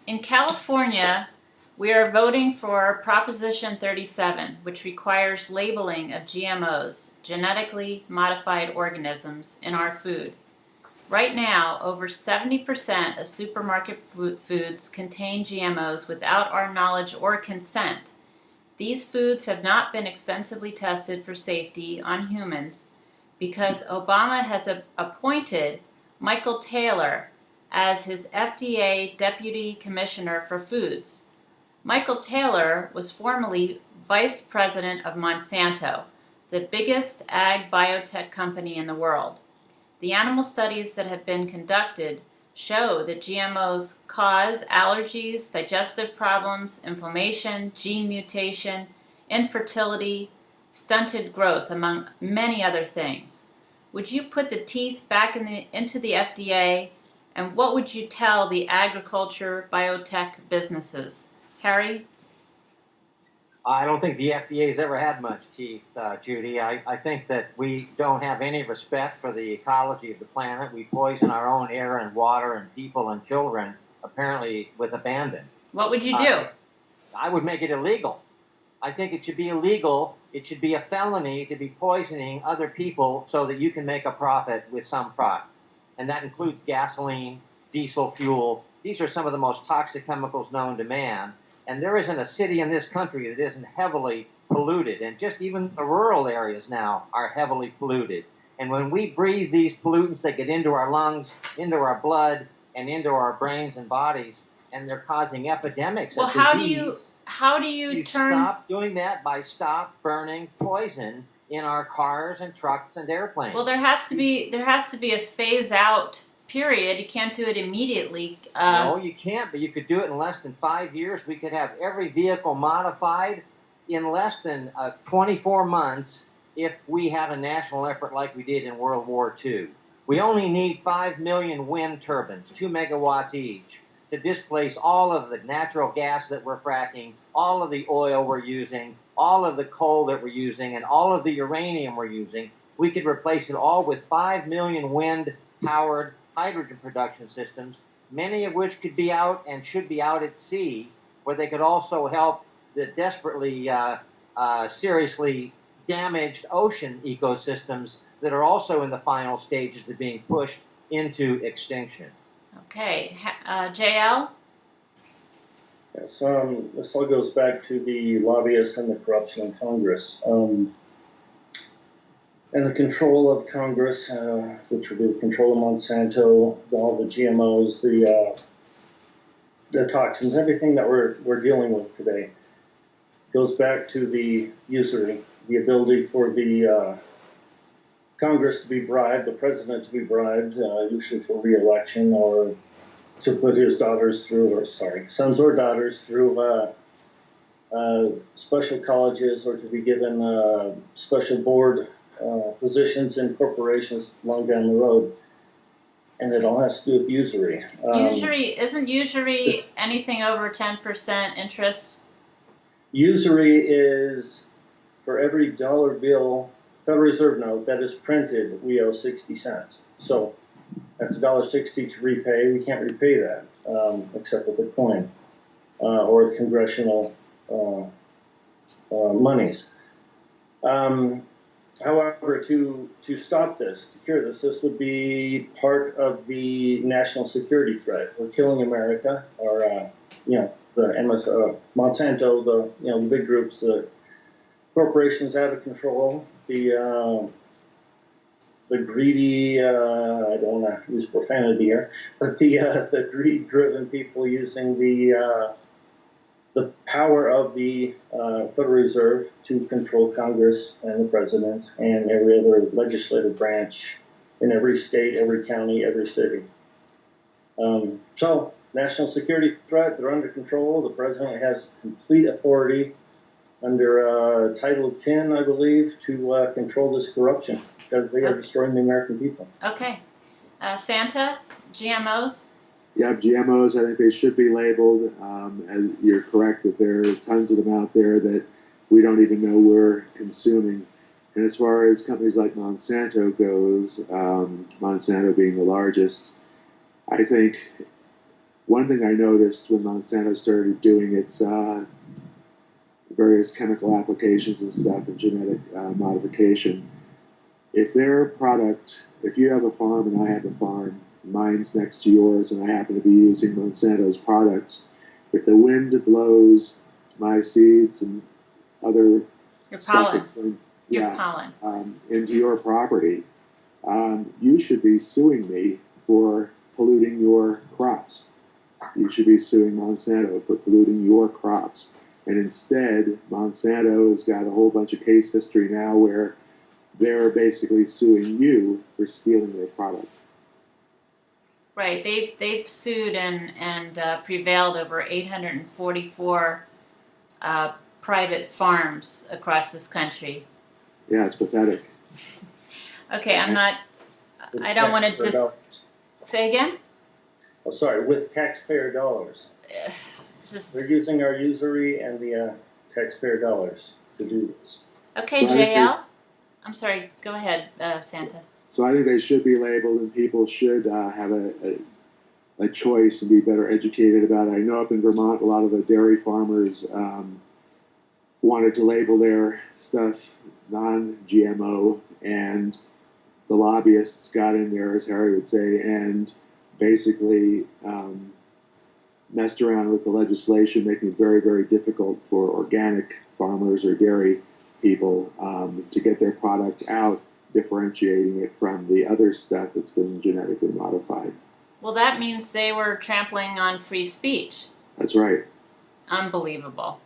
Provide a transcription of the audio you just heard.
In California, we are voting for Proposition 37, which requires labeling of GMOs, genetically modified organisms, in our food. Right now, over 70% of supermarket foods contain GMOs without our knowledge or consent. These foods have not been extensively tested for safety on humans because Obama has appointed Michael Taylor as his FDA Deputy Commissioner for Foods. Michael Taylor was formerly Vice President of Monsanto, the biggest ag biotech company in the world. The animal studies that have been conducted show that GMOs cause allergies, digestive problems, inflammation, gene mutation, infertility, stunted growth, among many other things. Would you put the teeth back into the FDA, and what would you tell the agriculture biotech businesses? Harry? I don't think the FDA has ever had much teeth, Judy. I think that we don't have any respect for the ecology of the planet. We poison our own air and water and people and children, apparently with abandon. What would you do? I would make it illegal. I think it should be illegal. It should be a felony to be poisoning other people so that you can make a profit with some product. And that includes gasoline, diesel fuel. These are some of the most toxic chemicals known to man. And there isn't a city in this country that isn't heavily polluted. And just even the rural areas now are heavily polluted. And when we breathe these pollutants, they get into our lungs, into our blood, and into our brains and bodies, and they're causing epidemics of disease. How do you turn... stop doing that by stop burning poison in our cars and trucks and airplanes. Well, there has to be a phase out period. You can't do it immediately. No, you can't, but you could do it in less than 5 years. We could have every vehicle modified in less than 24 months if we had a national effort like we did in World War II. We only need 5 million wind turbines, 2 megawatts each, to displace all of the natural gas that we're fracking, all of the oil we're using, all of the coal that we're using, and all of the uranium we're using. We could replace it all with 5 million wind-powered hydrogen production systems, many of which could be out and should be out at sea, where they could also help the desperately, seriously damaged ocean ecosystems that are also in the final stages of being pushed into extinction. Okay. JL? Yes, this all goes back to the lobbyists and the corruption in Congress. And the control of Congress, which would be the control of Monsanto, all the GMOs, the toxins, everything that we're dealing with today, goes back to the usury, the ability for the Congress to be bribed, the president to be bribed, usually for re-election, or to put his sons or daughters through special colleges, or to be given special board positions in corporations long down the road. And it all has to do with usury. Isn't usury anything over 10% interest? Usury is for every dollar bill, Federal Reserve note that is printed, we owe 60 cents. So that's $1.60 to repay. We can't repay that except with a coin or the congressional monies. However, to stop this, to cure this, this would be part of the national security threat. We're killing America, or the Monsanto, the big groups, the corporations out of control, the greedy, I don't want to use profanity here, but the greed-driven people using the power of the Federal Reserve to control Congress and the president and every other legislative branch in every state, every county, every city. So, national security threat, they're under control. The president has complete authority under Title 10, I believe, to control this corruption because they are destroying the American people. Okay. Santa, GMOs? Yeah, GMOs, I think they should be labeled. As you're correct that there are tons of them out there that we don't even know we're consuming. And as far as companies like Monsanto goes, Monsanto being the largest, I think one thing I noticed when Monsanto started doing its various chemical applications and stuff and genetic modification, if their product, if you have a farm and I have a farm, mine's next to yours, and I happen to be using Monsanto's products, if the wind blows my seeds and other Your stuff pollen. that's going, Your yeah, pollen. into your property, you should be suing me for polluting your crops. You should be suing Monsanto for polluting your crops. And instead, Monsanto has got a whole bunch of case history now where they're basically suing you for stealing their product. Right. They've sued and prevailed over 844 private farms across this country. Yeah, it's pathetic. Okay, I'm not. With I don't want to taxpayer dollars. say again. Oh, sorry, with taxpayer dollars. It's just They're using our usury and the taxpayer dollars to do this. okay, So I think JL. I'm sorry. Go ahead, Santa. So I think they should be labeled, and people should have a choice and be better educated about it. I know up in Vermont, a lot of the dairy farmers wanted to label their stuff non-GMO, and the lobbyists got in there, as Harry would say, and basically messed around with the legislation, making it very, very difficult for organic farmers or dairy people to get their product out, differentiating it from the other stuff that's been genetically modified. Well, that means they were trampling on free speech. That's right. Unbelievable.